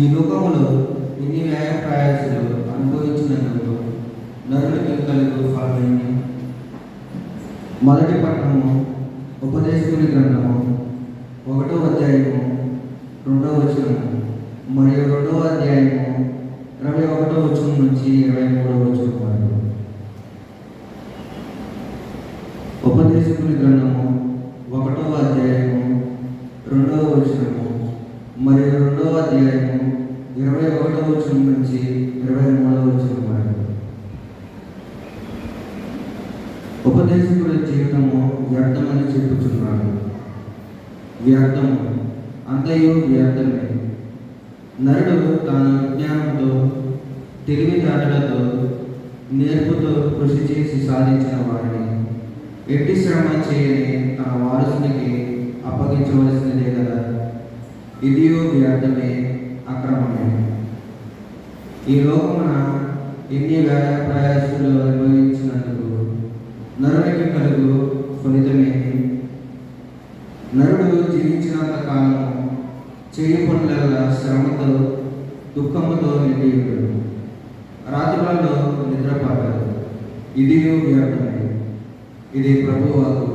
ఈ లోకములో ఎన్ని వ్యయ ప్రయాసాలు అనుభవించినందుకు నరునికి కలుగు ఫలమేమి? మొదటి పట్టణము ఉపదేశకుని గ్రంథము 1వ అధ్యాయము 2వ వచనము మరియు 2వ అధ్యాయము 21వ వచనం నుంచి 23వ వచనం వరకు. ఉపదేశకుని గ్రంథము 1వ అధ్యాయము 2వ వచనము మరియు 2వ అధ్యాయము 21వ వచనం నుంచి 23వ వచనం వరకు. ఉపదేశకుడి జీవితము వ్యర్థమని చెప్పుచున్నాడు. వ్యర్థము, అంతయు వ్యర్థమే. నరుడు తాను విజ్ఞానంతో, తెలివితేటలతో, నేర్పుతో కృషి చేసి సాధించిన వారిని ఎట్టి శ్రమ చేయని తన వారసునికి అప్పగించవలసినదే కదా. ఇదియో వ్యర్థమే, అక్రమమే. ఈ లోకమున ఎన్ని వ్యయ ప్రయాసాలు అనుభవించినందుకు నరునికి కలుగు ఫలితమేమి? నరుడు జీవించినంత కాలము చేయి పనుల శ్రమతో దుఃఖముతో నిండి ఉంటాడు. రాత్రులలో నిద్రపడదు. ఇది వ్యర్థమే. ఇది ప్రభువాకు.